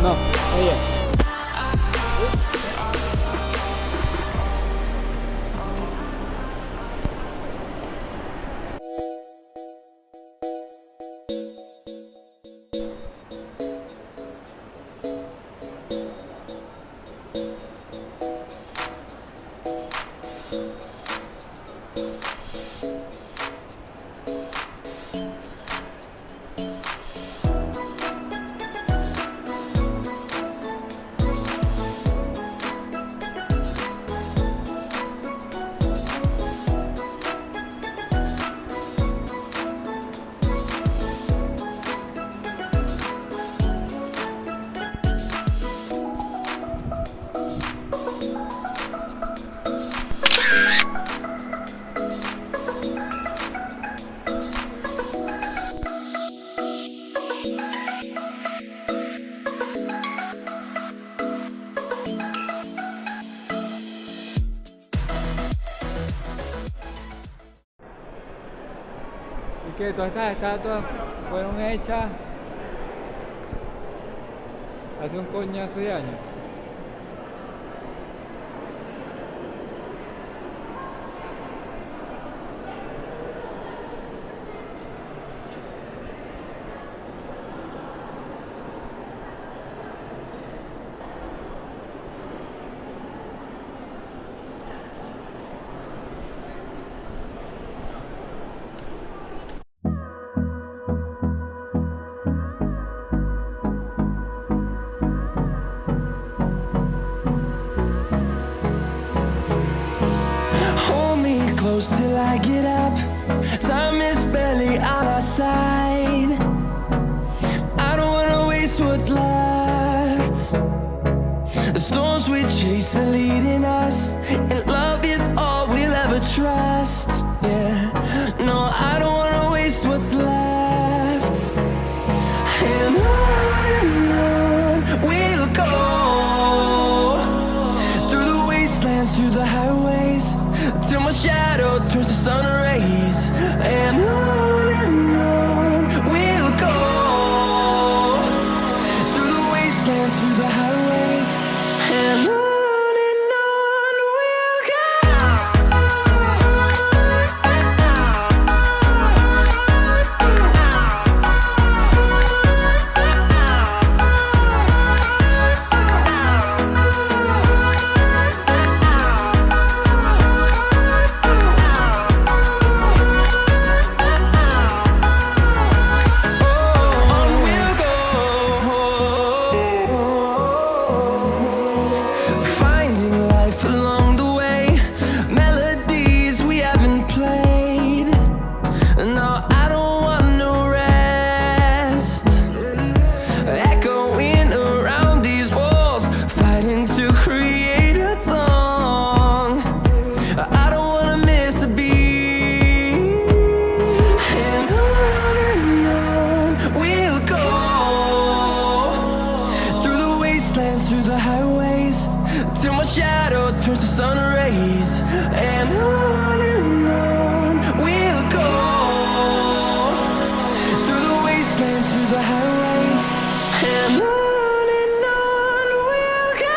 No, ella. Y que todas estas estatuas fueron hechas hace un coñazo de años. Close till I get up. Time is barely on our side. I don't wanna waste what's left. The storms we chase are leading us, and love is all we'll ever trust. Yeah, no, I don't wanna waste what's left. And on we'll go, through the wastelands, through the highways, till my shadow turns to sun rays. And on we'll go, through the wastelands, through the highways, and on we'll go. Through the highways, till my shadow turns to sun rays. And on we'll go, through the wastelands, through the highways, and on we'll go.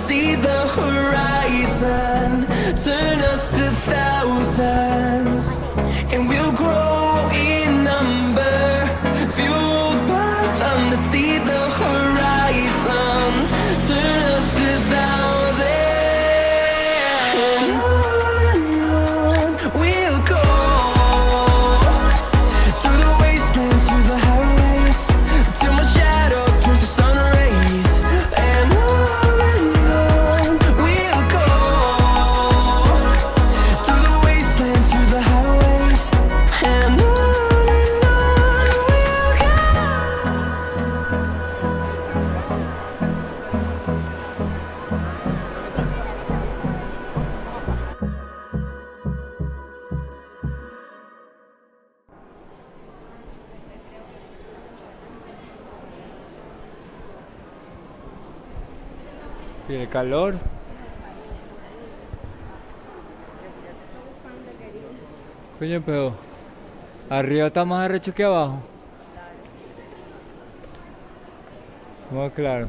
See the horizon. turn us to thousands, and we'll grow in number, fueled by them to see the horizon, turn us to thousands, and on we'll go, through the wastelands, through the highways, till my shadow turns to sun rays, and on we'll go, through the wastelands, through the highways, and on we'll go. Y el calor. Coño, pero arriba está más arrecho que abajo. Muy claro.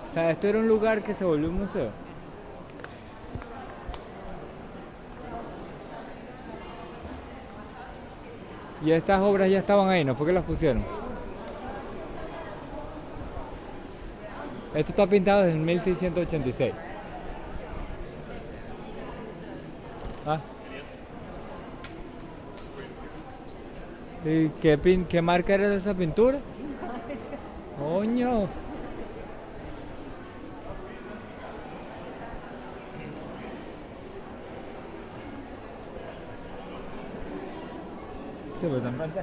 O sea, esto era un lugar que se volvió un museo. Y estas obras ya estaban ahí, ¿no fue que las pusieron? Esto está pintado desde 1686. Ah. ¿Y qué marca era esa pintura? Coño. Sí, pero tan pronto.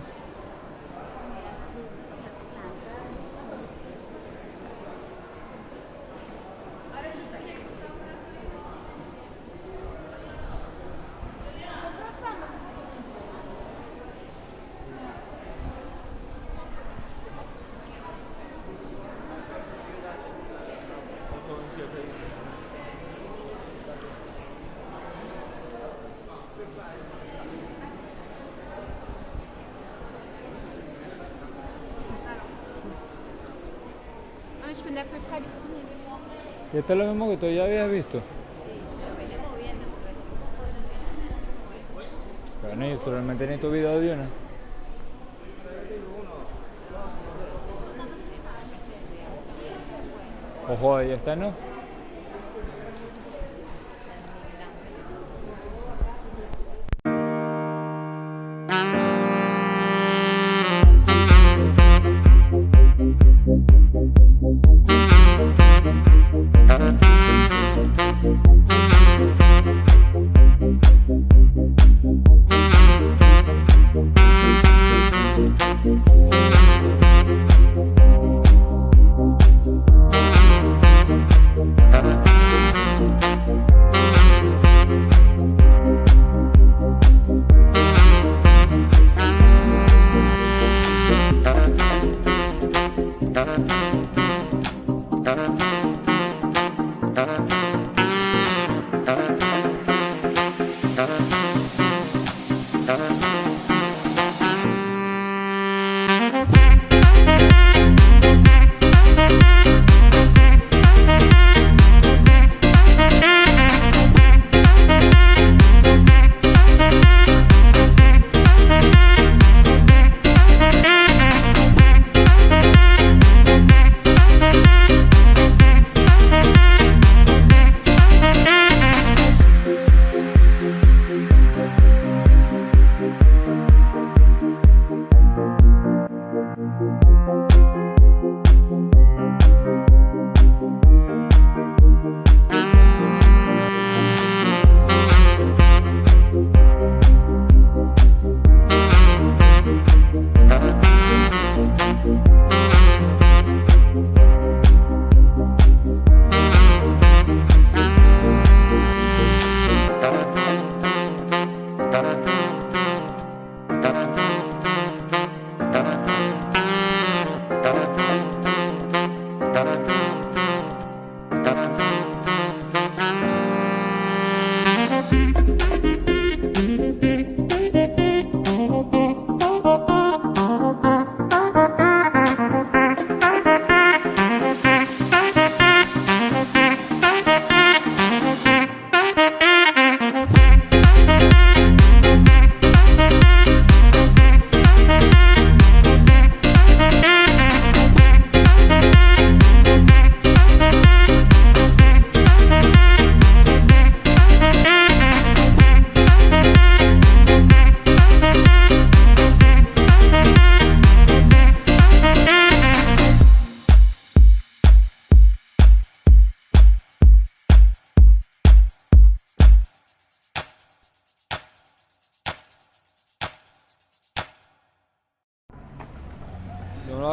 Acho que não é por cabecinha, né? Y esto es lo mismo que tú ya habías visto. Bueno, yo solamente necesito video de una. Ojo, ahí está, ¿no?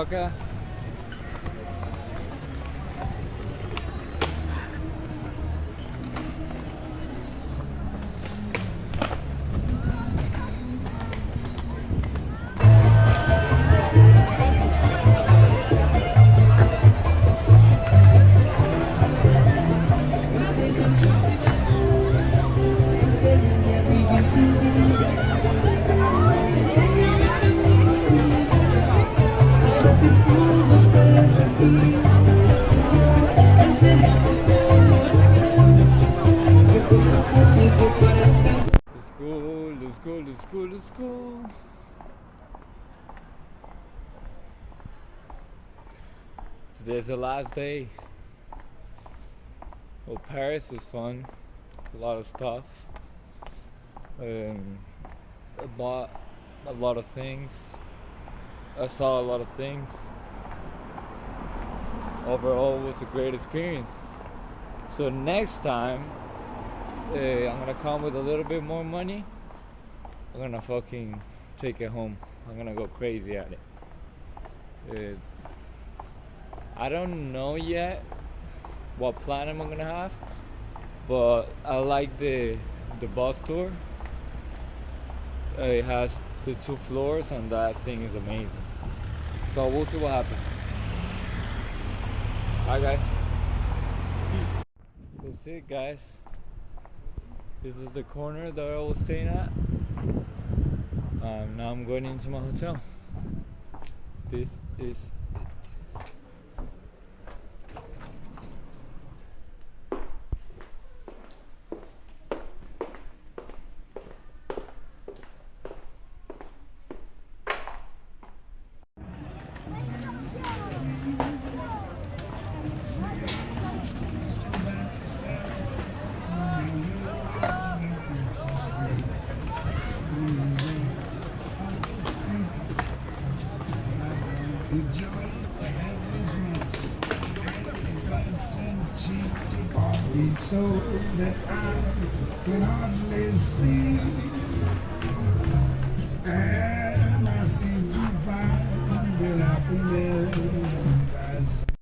acá. Let's go. Today's the last day. Well, Paris was fun. A lot of stuff. I bought a lot of things. I saw a lot of things. Overall, it was a great experience. So next time, I'm gonna come with a little bit more money. I'm gonna fucking take it home. I'm gonna go crazy at it. I don't know yet what plan I'm gonna have, but I like the bus tour. It has the 2 floors, and that thing is amazing. So we'll see what happens. Alright, guys. That's it, guys. This is the corner that I was staying at. Now I'm going into my hotel. This is it. So that I can hardly speak.